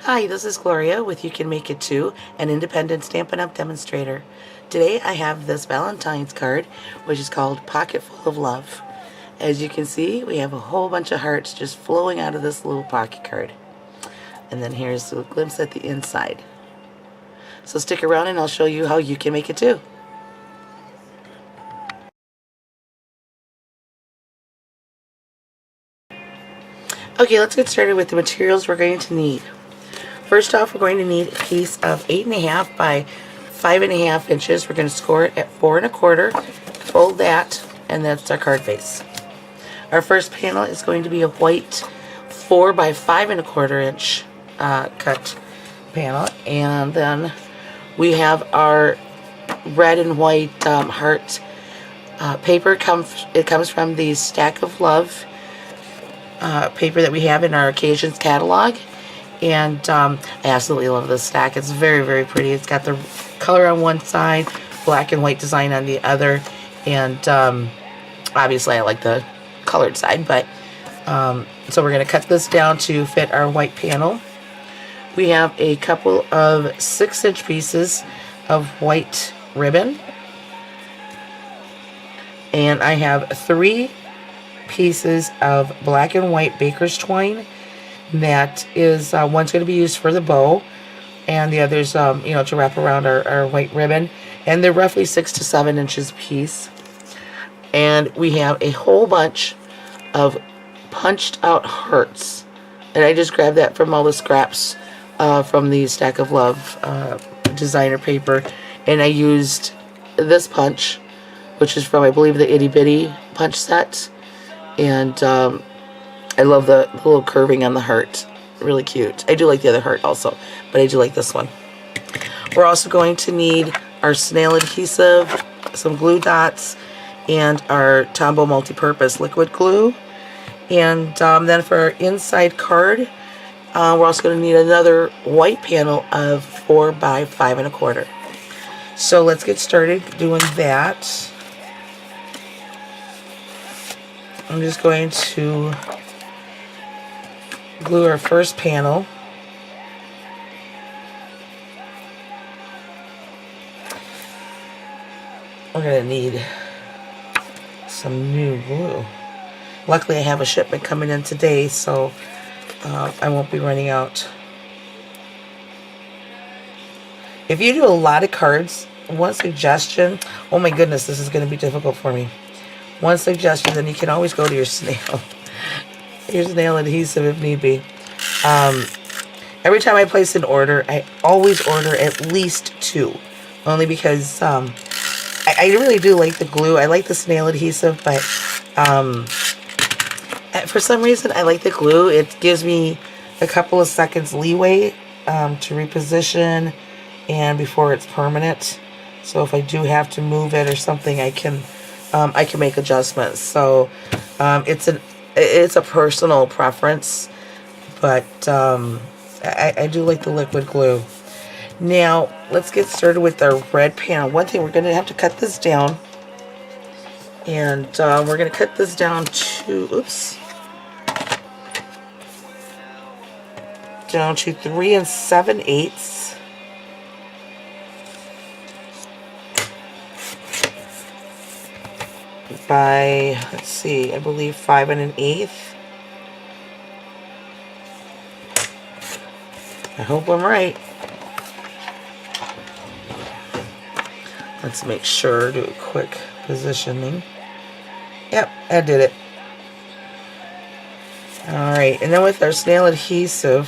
Hi, this is Gloria with You Can Make It Too, an independent Stampin' Up! Demonstrator. Today I have this Valentine's card, which is called Pocket Full of Love. As you can see, we have a whole bunch of hearts just flowing out of this little pocket card. And then here's a glimpse at the inside. So stick around and I'll show you how you can make it too. Okay, let's get started with the materials we're going to need. First off, we're going to need a piece of 8.5 by 5.5 inches. We're going to score it at 4 1/4. Fold that, and that's our card base. Our first panel is going to be a white 4 by 5 1/4 inch cut panel, and then we have our red and white heart paper. It comes from the Stack of Love paper that we have in our Occasions catalog. And I absolutely love this stack. It's very, very pretty. It's got the color on one side, black and white design on the other, and obviously I like the colored side, but so we're going to cut this down to fit our white panel. We have a couple of 6-inch pieces of white ribbon, and I have 3 pieces of black and white baker's twine. That is, one's going to be used for the bow, and the other's, to wrap around our white ribbon. And they're roughly 6 to 7 inches a piece. And we have a whole bunch of punched out hearts. And I just grabbed that from all the scraps from the Stack of Love designer paper. And I used this punch, which is from, I believe, the Itty Bitty punch set. And I love the little curving on the heart. Really cute. I do like the other heart also, but I do like this one. We're also going to need our snail adhesive, some glue dots, and our Tombow multi-purpose liquid glue. And then for our inside card, we're also going to need another white panel of 4 by 5 1/4. So let's get started doing that. I'm just going to glue our first panel. We're going to need some new glue. Luckily I have a shipment coming in today, so I won't be running out. If you do a lot of cards, one suggestion, oh my goodness, this is going to be difficult for me. One suggestion, then you can always go to your snail. Here's nail adhesive if need be. Every time I place an order, I always order at least 2. Only because I really do like the glue. I like the snail adhesive, but for some reason I like the glue. It gives me a couple of seconds leeway to reposition and before it's permanent. So if I do have to move it or something, I can make adjustments. So it's a personal preference, but I do like the liquid glue. Now, let's get started with our red panel. One thing, we're going to have to cut this down, and we're going to cut this down to, down to 3 7/8. By, let's see, I believe 5 1/8. I hope I'm right. Let's make sure, do a quick positioning. Yep, I did it. Alright, and then with our snail adhesive,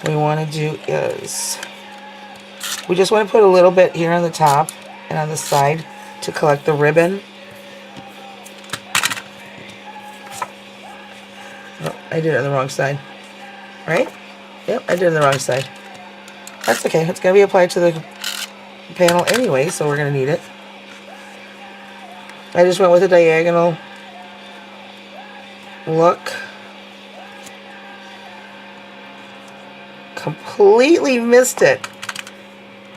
what we want to do is, we just want to put a little bit here on the top and on the side to collect the ribbon. Oh, I did it on the wrong side. Right? Yep, I did it on the wrong side. That's okay. It's going to be applied to the panel anyway, so we're going to need it. I just went with a diagonal look. Completely missed it.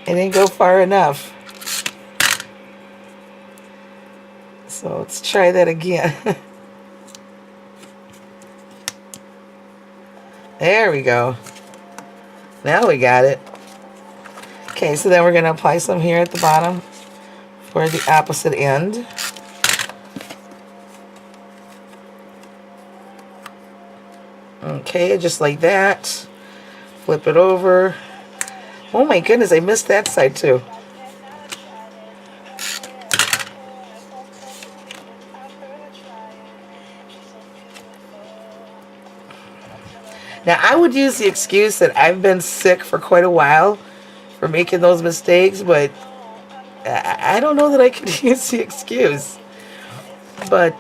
I didn't go far enough. So let's try that again. There we go. Now we got it. Okay, so then we're going to apply some here at the bottom for the opposite end. Okay, just like that. Flip it over. Oh my goodness, I missed that side too. Now, I would use the excuse that I've been sick for quite a while for making those mistakes, but I don't know that I could use the excuse. But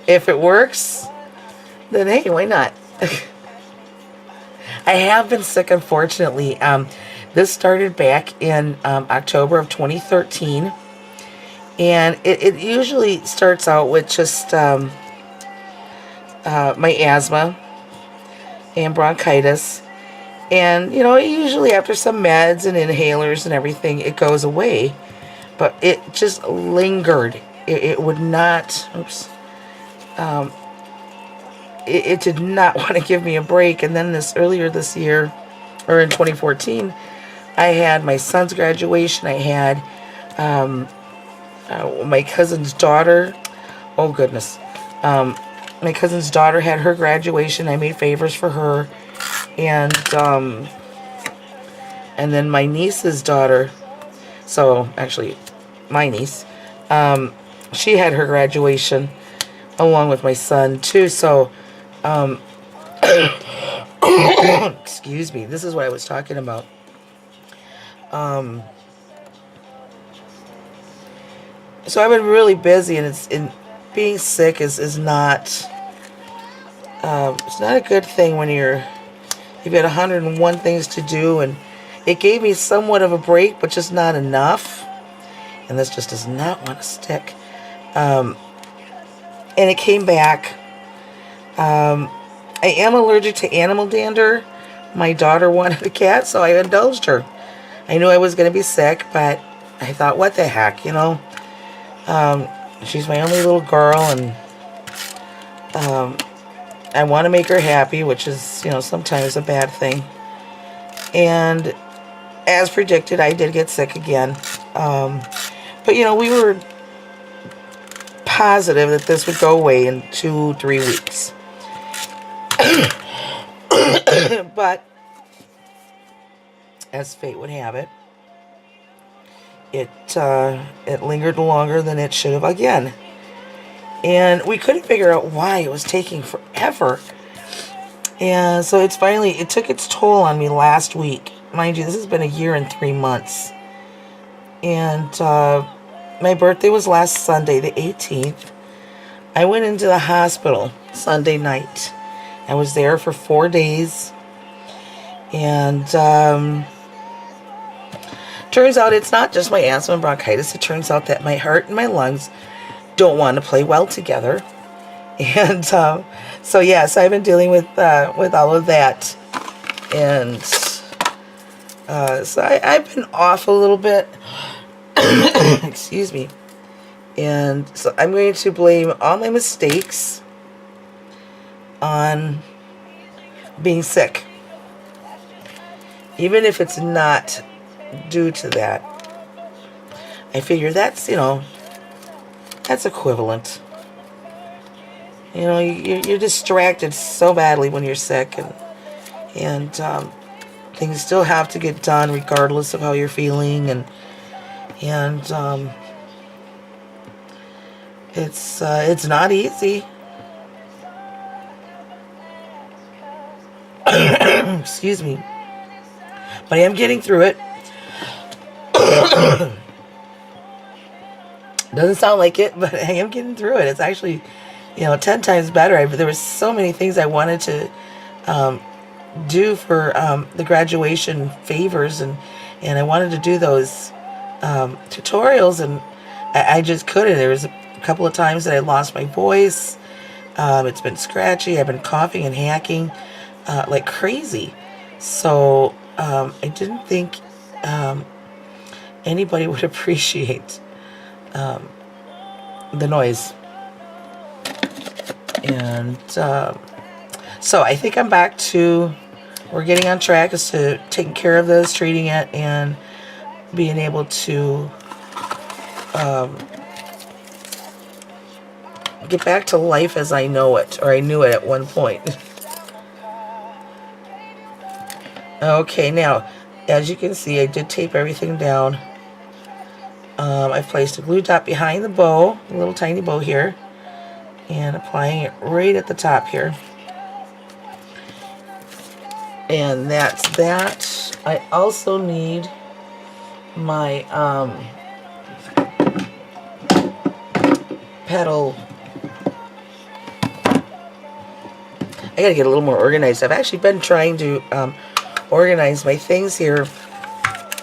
if it works, then hey, why not? I have been sick, unfortunately. This started back in October of 2013. And it usually starts out with just my asthma and bronchitis. And, you know, usually after some meds and inhalers and everything, it goes away. But it just lingered. It would not, oops. It did not want to give me a break. And then earlier this year, or in 2014, I had my son's graduation. I had my cousin's daughter. Oh, goodness. My cousin's daughter had her graduation. I made favors for her. And then my niece's daughter, so actually my niece, she had her graduation along with my son too. So, excuse me, this is what I was talking about. So I've been really busy, and being sick is not, it's not a good thing when you've got 101 things to do, and it gave me somewhat of a break, but just not enough. And this just does not want to stick. And it came back. I am allergic to animal dander. My daughter wanted a cat, so I indulged her. I knew I was going to be sick, but I thought, what the heck, you know? She's my only little girl, and I want to make her happy, which is, you know, sometimes a bad thing. And as predicted, I did get sick again. But, you know, we were positive that this would go away in 2-3 weeks. But, as fate would have it, it lingered longer than it should have again. And we couldn't figure out why it was taking forever. And so it took its toll on me last week. Mind you, this has been 1 year and 3 months. And my birthday was last Sunday, the 18th. I went into the hospital Sunday night. I was there for 4 days. And turns out it's not just my asthma and bronchitis. It turns out that my heart and my lungs don't want to play well together. And so yes, I've been dealing with all of that. And so I've been off a little bit. Excuse me. And so I'm going to blame all my mistakes on being sick. Even if it's not due to that. I figure that's, you know, that's equivalent. You know, you're distracted so badly when you're sick, and things still have to get done regardless of how you're feeling, and it's not easy. Excuse me, but I am getting through it. Doesn't sound like it, but I am getting through it. It's actually, you know, 10 times better. There were so many things I wanted to do for the graduation favors, and I wanted to do those tutorials, and I just couldn't. There was a couple of times that I lost my voice. It's been scratchy. I've been coughing and hacking like crazy. So I didn't think anybody would appreciate the noise. And so I think I'm back to we're getting on track as to taking care of this, treating it, and being able to get back to life as I know it, or I knew it at one point. Okay, now, as you can see, I did tape everything down. I've placed a glue dot behind the bow, a little tiny bow here, and applying it right at the top here. And that's that. I also need my petal. I gotta get a little more organized. I've actually been trying to organize my things here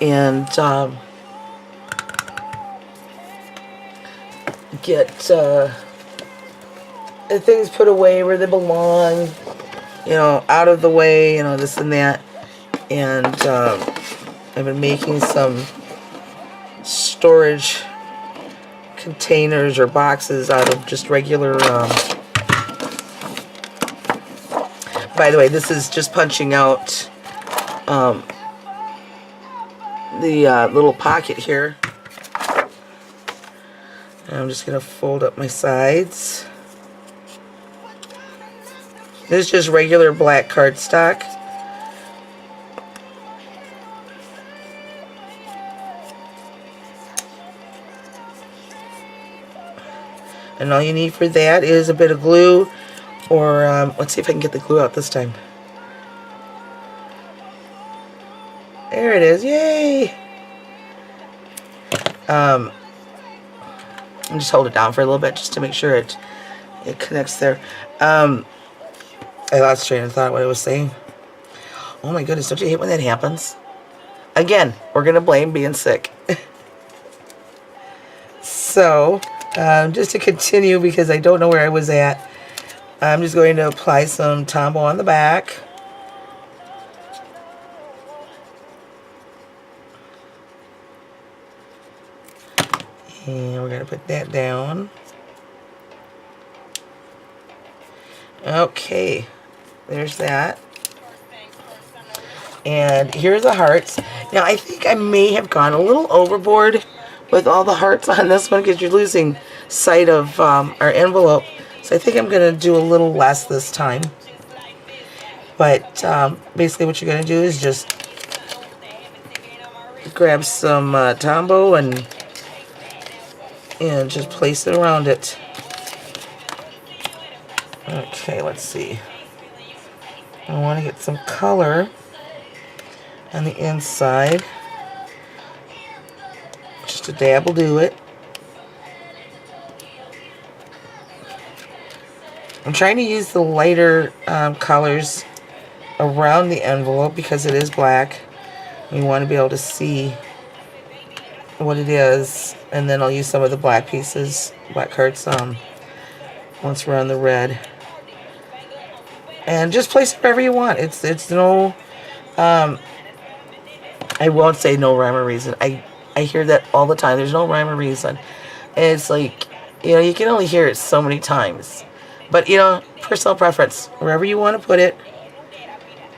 and get the things put away where they belong, you know, out of the way, you know, this and that. And I've been making some storage containers or boxes out of just regular by the way, this is just punching out the little pocket here. And I'm just going to fold up my sides. This is just regular black cardstock. And all you need for that is a bit of glue, or let's see if I can get the glue out this time. There it is, yay! And just hold it down for a little bit just to make sure it connects there. I lost train of thought what I was saying. Oh my goodness, don't you hate when that happens? Again, we're going to blame being sick. So, just to continue, because I don't know where I was at, I'm just going to apply some Tombow on the back. And we're going to put that down. Okay, there's that. And here's the hearts. Now, I think I may have gone a little overboard with all the hearts on this one because you're losing sight of our envelope. So I think I'm going to do a little less this time. But basically what you're going to do is just grab some Tombow and just place it around it. Okay, let's see. I want to get some color on the inside. Just a dab will do it. I'm trying to use the lighter colors around the envelope because it is black. We want to be able to see what it is, and then I'll use some of the black pieces, black hearts, once we're on the red. And just place it wherever you want. It's no, I won't say no rhyme or reason. I hear that all the time. There's no rhyme or reason. And it's like, you know, you can only hear it so many times. But, you know, personal preference. Wherever you want to put it,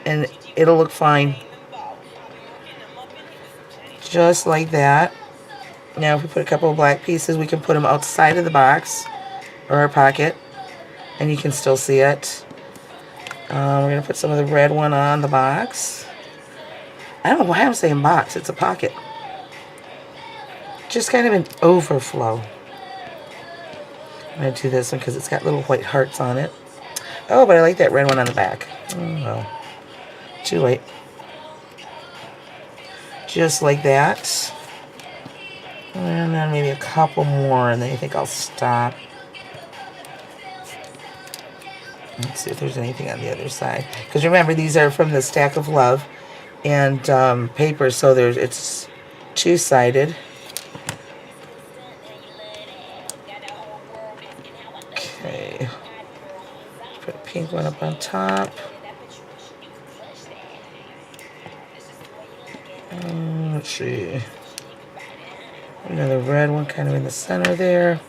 and it'll look fine. Just like that. Now, if we put a couple of black pieces, we can put them outside of the box or our pocket, and you can still see it. We're going to put some of the red one on the box. I don't know why I'm saying box. It's a pocket. Just kind of an overflow. I'm going to do this one because it's got little white hearts on it. Oh, but I like that red one on the back. Oh, well. Too late. Just like that. And then maybe a couple more, and then I think I'll stop. Let's see if there's anything on the other side. Because remember, these are from the Stack of Love and paper, so it's two-sided. Okay. Put a pink one up on top. Let's see. Another red one kind of in the center there.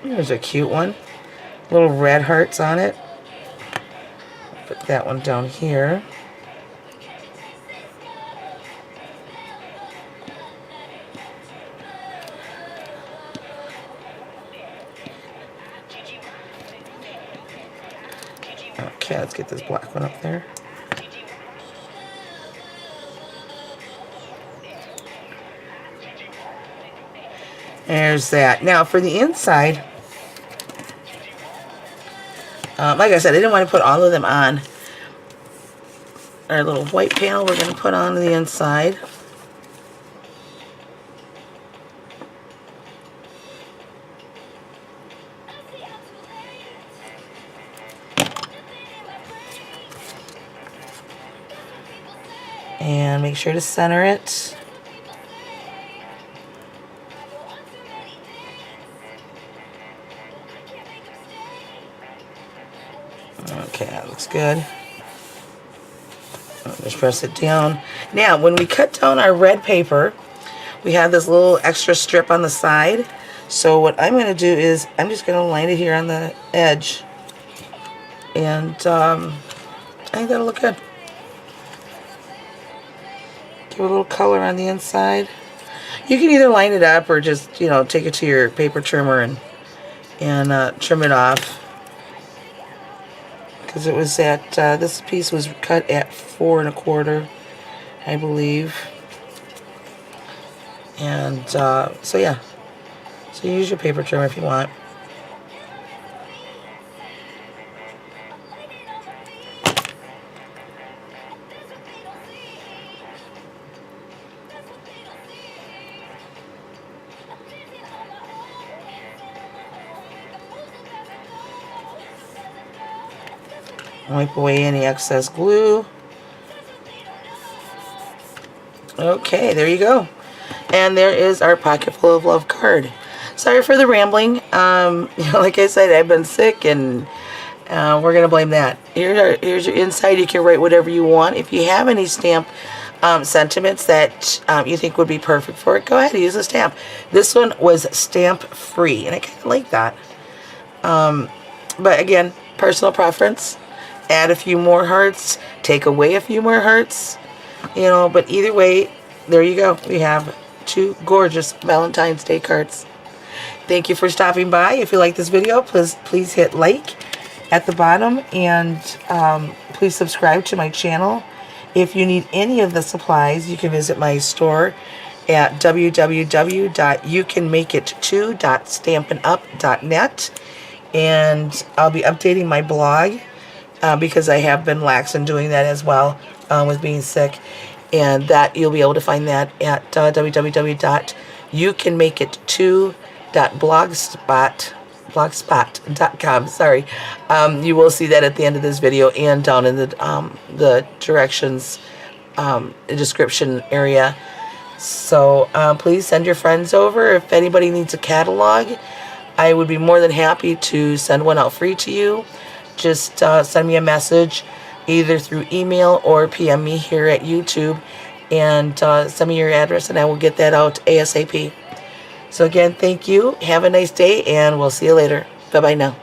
There's a cute one. Little red hearts on it. Put that one down here. Okay, let's get this black one up there. There's that. Now for the inside, like I said, I didn't want to put all of them on. Our little white panel we're going to put on the inside. And make sure to center it. Okay, that looks good. Just press it down. Now, when we cut down our red paper, we have this little extra strip on the side. So what I'm going to do is I'm just going to line it here on the edge. And I think that'll look good. Give it a little color on the inside. You can either line it up or just, you know, take it to your paper trimmer and trim it off. Because it was at, this piece was cut at 4 1/4, I believe. And so yeah, so use your paper trimmer if you want. Wipe away any excess glue. Okay, there you go. And there is our Pocket Full of Love card. Sorry for the rambling. Like I said, I've been sick, and we're going to blame that. Here's your inside. You can write whatever you want. If you have any stamp sentiments that you think would be perfect for it, go ahead and use a stamp. This one was stamp free, and I kind of like that. But again, personal preference. Add a few more hearts, take away a few more hearts, you know, but either way, there you go. We have 2 gorgeous Valentine's Day cards. Thank you for stopping by. If you like this video, please hit like at the bottom, and please subscribe to my channel. If you need any of the supplies, you can visit my store at www.youcanmakeit2.stampinup.net, and I'll be updating my blog because I have been lax in doing that as well with being sick, and that you'll be able to find that at www.youcanmakeit2.blogspot.com. Sorry, you will see that at the end of this video and down in the directions description area. So please send your friends over. If anybody needs a catalog, I would be more than happy to send one out free to you. Just send me a message either through email or PM me here at YouTube, and send me your address, and I will get that out ASAP. So again, thank you. Have a nice day, and we'll see you later. Bye-bye now.